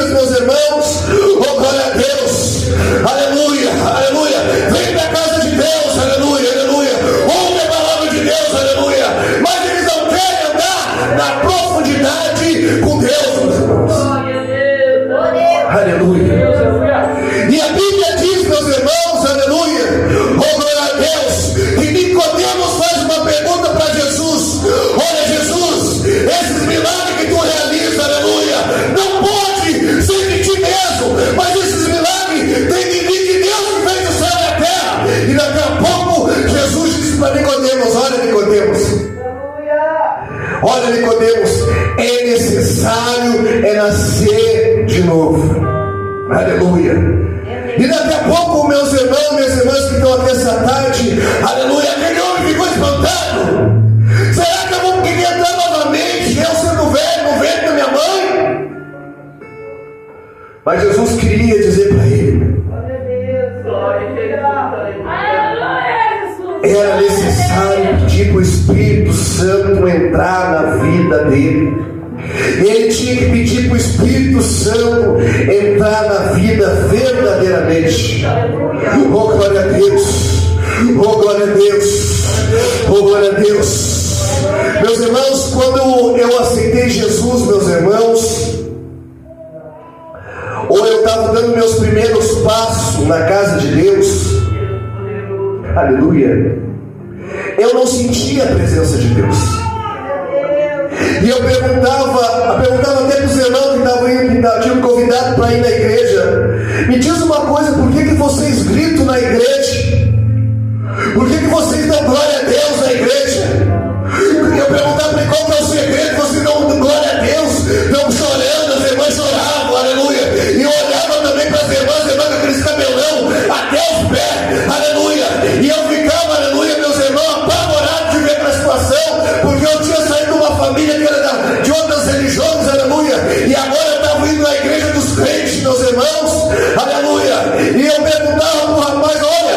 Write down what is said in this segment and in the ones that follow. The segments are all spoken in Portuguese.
dias, meus irmãos, oh glória a Deus, aleluia, aleluia, vem para a casa de Deus, aleluia, aleluia, ouve a palavra de Deus, aleluia, mas eles não querem andar na profundidade com Deus, meus irmãos, aleluia. E a Bíblia diz, meus irmãos, aleluia, oh glória a Deus, que Nicodemos faz uma pergunta para Jesus: olha, Jesus, esses milagres que tu realiza, aleluia, não pode ser de ti mesmo, mas esses milagres tem que vir de Deus que fez o céu e a terra. E daqui a pouco Jesus disse para Nicodemos: olha, Nicodemos, olha, Nicodemos, é necessário nascer de novo, aleluia. E daqui a pouco, meus irmãos, minhas irmãs que estão aqui essa tarde, aleluia, aquele homem ficou espantado. Será que eu vou querer entrar novamente, eu sendo velho, no ventre da minha mãe? Mas Jesus queria dizer para ele: era necessário pedir para o Espírito Santo entrar na vida dele. Ele tinha que pedir para o Espírito Santo entrar na vida verdadeiramente. Oh glória a Deus, oh glória a Deus, oh glória a Deus. Meus irmãos, quando eu aceitei Jesus, meus irmãos, ou eu estava dando meus primeiros passos na casa de Deus, aleluia, eu não sentia a presença de Deus. E eu perguntava até para os irmãos que estavam indo, que tinham me convidado para ir na igreja: me diz uma coisa, por que vocês gritam na igreja? Por que vocês dão glória a Deus na igreja? Eu perguntava para ele: qual que é o segredo? Vocês dão glória a Deus, estão chorando, as irmãs choravam, aleluia. E eu olhava também para as irmãs com aqueles cabelão até os pés, aleluia. E eu ficava, aleluia, meus irmãos, apavorado de ver aquela situação, porque eu tinha saído de uma família que era de outras religiões, aleluia, e agora eu estava indo na igreja dos crentes, meus irmãos, aleluia. E eu perguntava para o rapaz: olha,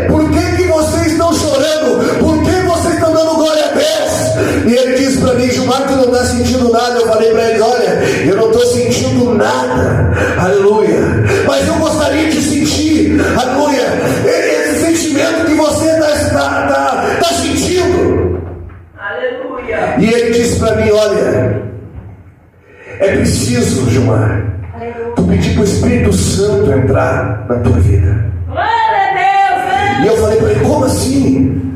por que vocês estão chorando? Por que vocês estão dando glória a Deus? E ele disse para mim: Gilmar, tu não está sentindo nada. Eu falei para ele: olha, eu não estou sentindo nada, aleluia, mas eu gostaria de sentir, aleluia, esse sentimento que você está sentindo. Aleluia. E ele disse para mim: olha, é preciso, Gilmar, tu pedir para o Espírito Santo entrar na tua vida. Glória a Deus. E eu falei para ele: como assim?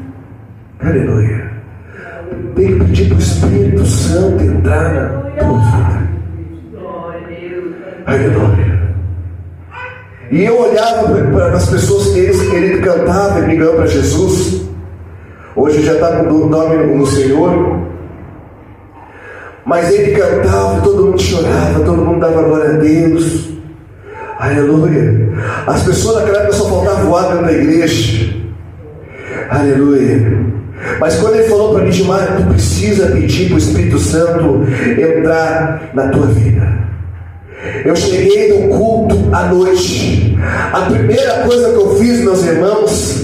Aleluia. Tem que pedir para o Espírito Santo entrar na tua vida. Aleluia. E eu olhava para as pessoas que ele cantava e me ganhou para Jesus. Hoje já está com o nome no Senhor. Mas ele cantava, todo mundo chorava, todo mundo dava glória a Deus. Aleluia. As pessoas naquela época só faltavam voar dentro da igreja. Aleluia. Mas quando ele falou para mim: Gilmar, tu precisa pedir para o Espírito Santo entrar na tua vida. Eu cheguei no culto à noite. A primeira coisa que eu fiz, meus irmãos,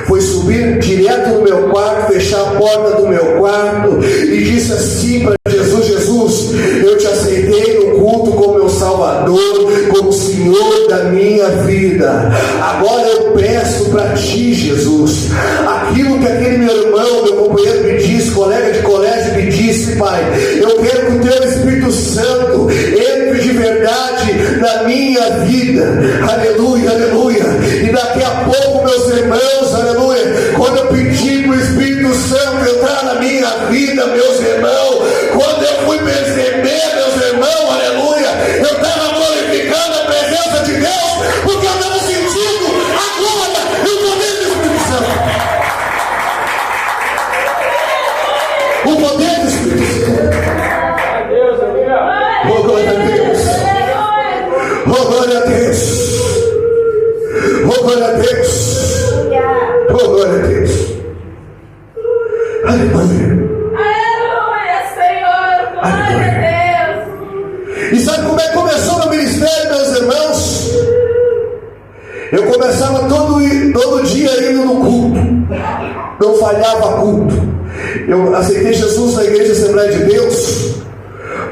foi subir direto no meu quarto, fechar a porta do meu quarto e disse assim para Jesus: Jesus, eu te aceitei no culto como meu Salvador, como Senhor da minha vida. Agora eu peço para ti, Jesus, aquilo que aquele meu irmão, meu companheiro me disse, colega de colégio me disse: Pai, eu quero que o teu Espírito Santo entre de verdade na minha vida. Aleluia, aleluia. E daqui a pouco, meus irmãos, aleluia, quando eu pedi para o Espírito Santo entrar na minha vida, meus irmãos, quando eu fui perceber, meus irmãos, aleluia, eu estava glorificando a presença de Deus, porque eu estava sentindo a glória e o poder do Espírito Santo. O poder do Espírito Santo. Oh glória a Deus. Oh glória a Deus. Oh glória a Deus. Oh glória a Deus. Aleluia. Aleluia, Senhor. Glória a Deus. E sabe como é que começou meu ministério, meus irmãos? Eu começava todo dia indo no culto. Não falhava culto. Eu aceitei Jesus na Igreja Assembleia de Deus.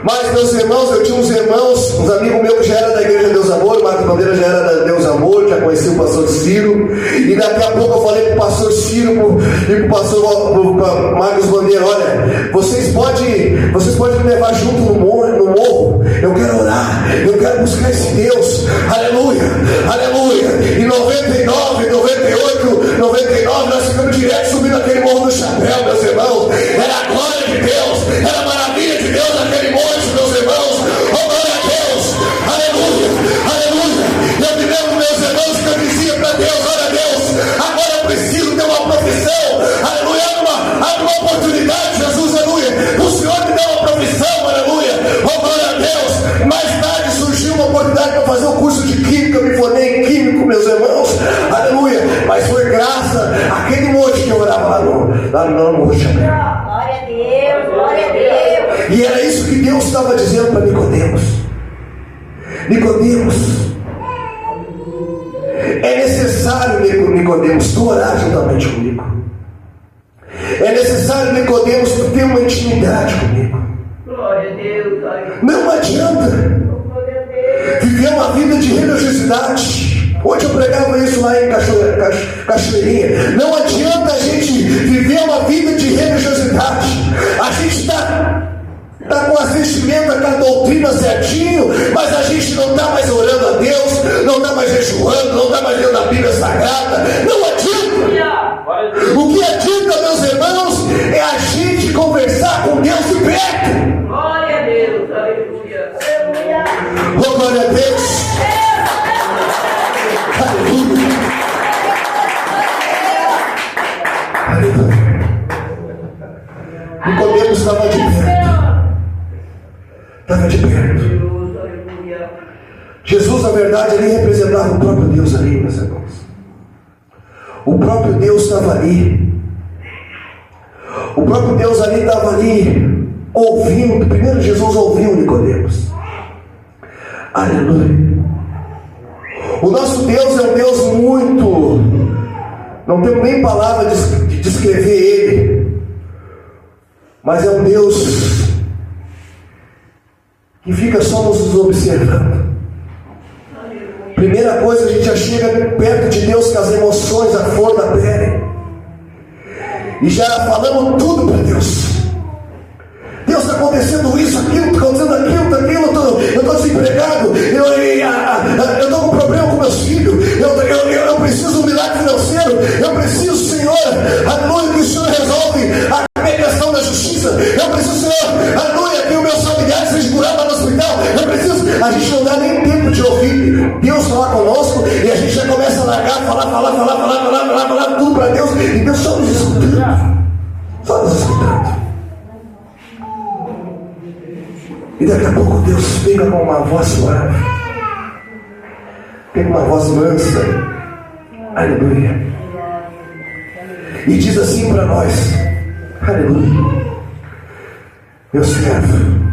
Mas, meus irmãos, eu tinha uns irmãos, uns amigos meus que já era da igreja Deus Amor, o Marcos Bandeira já era da Deus Amor, já conheci o pastor Ciro, e daqui a pouco eu falei para o pastor Ciro e para o pastor Marcos Bandeira: olha, vocês podem me levar junto no morro, eu quero orar, eu quero buscar esse Deus, aleluia, aleluia. Em 99, 98, 99, nós ficamos direto subindo aquele morro do chapéu, meus irmãos. Era a glória de Deus, era a maravilha de Deus naquele monte, meus irmãos. Oh, glória a Deus, aleluia, aleluia. Eu me lembro, meus irmãos, que eu dizia para Deus: olha, Deus, agora eu preciso ter uma profissão, aleluia, abre uma oportunidade, Jesus, aleluia. O Senhor me deu uma profissão, aleluia. Oh, glória a Deus. Mais tarde surgiu uma oportunidade para fazer um curso de química, eu me formei em químico, meus irmãos, aleluia. Mas foi graça àquele monte que eu orava lá no morro. Glória a Deus, glória a Deus. E era isso que Deus estava dizendo para Nicodemos. Nicodemos, é necessário, Nicodemos, tu orar juntamente comigo. É necessário, Nicodemos, tu ter uma intimidade comigo. Glória a Deus, glória a Deus. Não adianta viver uma vida de religiosidade. Ontem eu pregava isso lá em Cachoeirinha. Não adianta a gente viver uma vida de religiosidade. A gente está com as vestimentas, com a doutrina certinho, mas a gente não está mais orando a Deus, não está mais jejuando, não está mais lendo a Bíblia Sagrada. Não adianta. O que adianta, meus irmãos, é a gente conversar com Deus de perto. Glória a Deus, aleluia. Oh, glória a Deus. Aleluia. Aleluia. Nicodemos estava de perto. Estava de perto. Jesus, na verdade, ele representava o próprio Deus ali, meus irmãos. O próprio Deus estava ali. O próprio Deus ali estava ali, ouvindo. Primeiro Jesus ouviu Nicodemos. Aleluia. O nosso Deus é um Deus muito... Não temos nem palavra de descrever Ele. Mas é um Deus que fica só nos observando. Primeira coisa, a gente já chega perto de Deus com as emoções, a flor da pele. E já falamos tudo para Deus. Deus, está acontecendo isso, aquilo, está acontecendo aquilo, eu estou desempregado, eu estou com problema com meus filhos, eu preciso de um milagre financeiro, eu preciso, Senhor, aleluia, que o Senhor resolve a minha questão da justiça, eu preciso, Senhor, aleluia, que os meus familiares sejam curados no hospital, eu preciso. A gente não dá nem tempo de ouvir Deus falar conosco, e a gente já começa a largar, falar tudo para Deus, e Deus só nos escutando. E daqui a pouco Deus pega com uma voz suave, pega uma voz mansa, aleluia, e diz assim para nós: aleluia, meu servo,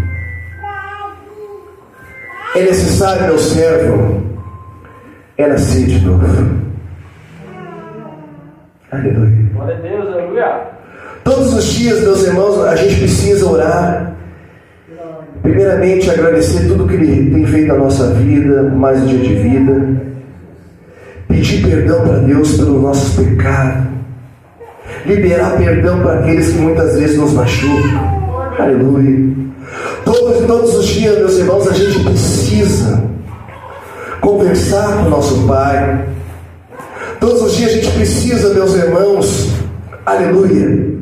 é necessário, meu servo, é nascer de novo. Aleluia. Glória a Deus, aleluia. Todos os dias, meus irmãos, a gente precisa orar. Primeiramente, agradecer tudo que Ele tem feito na nossa vida, mais um dia de vida. Pedir perdão para Deus pelos nossos pecados. Liberar perdão para aqueles que muitas vezes nos machucam. Aleluia. Todos os dias, meus irmãos, a gente precisa conversar com o nosso Pai. Todos os dias a gente precisa, meus irmãos, aleluia,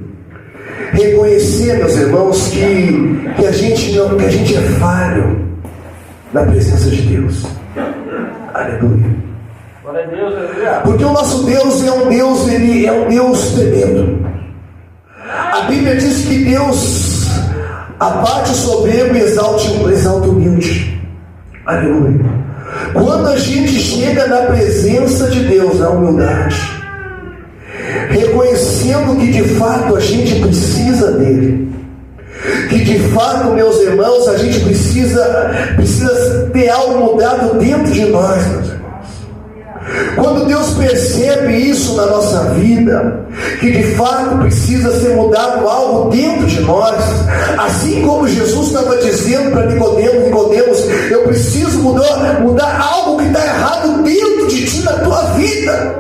reconhecer, meus irmãos, que a gente é falho na presença de Deus. Aleluia. Glória a Deus, aleluia. Porque o nosso Deus é um Deus, Ele é um Deus tremendo. A Bíblia diz que Deus abate o soberbo e exalta o humilde. Aleluia. Quando a gente chega na presença de Deus, na humildade, reconhecendo que de fato a gente precisa dele, que de fato, meus irmãos, a gente precisa ter algo mudado dentro de nós, meus irmãos. Quando Deus percebe isso na nossa vida, que de fato precisa ser mudado algo dentro de nós, assim como Jesus estava dizendo para Nicodemos, eu preciso mudar algo que está errado dentro de ti, na tua vida.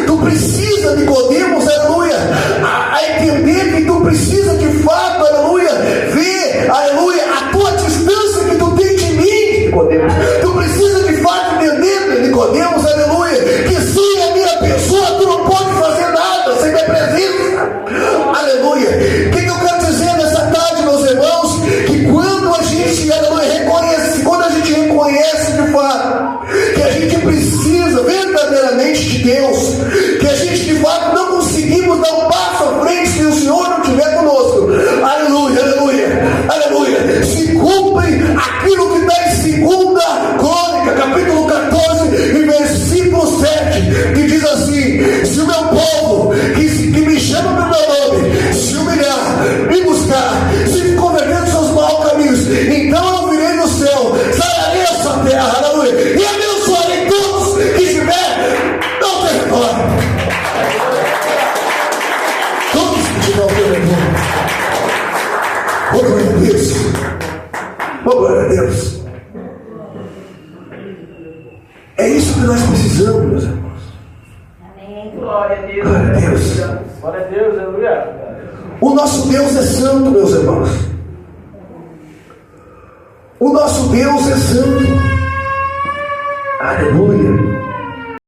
Tu precisa, Nicodemos, aleluia, a entender que tu precisa de fato, aleluia, ver, aleluia, a tua distância que tu tem de mim, Nicodemos. Tu precisa de fato entender, Nicodemos, aleluia, que sem a minha pessoa tu não pode fazer nada, sem minha presença, aleluia. O que eu quero dizer nessa tarde, meus irmãos? Que quando a gente, aleluia, reconhece de fato que a gente precisa verdadeiramente de Deus, que a gente de fato não conseguimos dar um passo à frente se o Senhor não estiver conosco, aleluia, aleluia, aleluia, se cumpre aquilo que está em 2 Crônica, capítulo 14 e versículo 7, que diz assim: se o meu povo, que me chama pelo meu nome, se humilhar, me buscar, se converter dos seus maus caminhos, então eu virei do céu, sararei a sua terra, aleluia, e abençoarei todos que estiver no território. Todos que estiver ao território. Oh, glória a Deus. Oh, glória a Deus. É isso que nós precisamos, meus irmãos. Amém. Glória a Deus. Glória a Deus. Glória a Deus, aleluia. O nosso Deus é santo, meus irmãos. O nosso Deus é santo. Aleluia.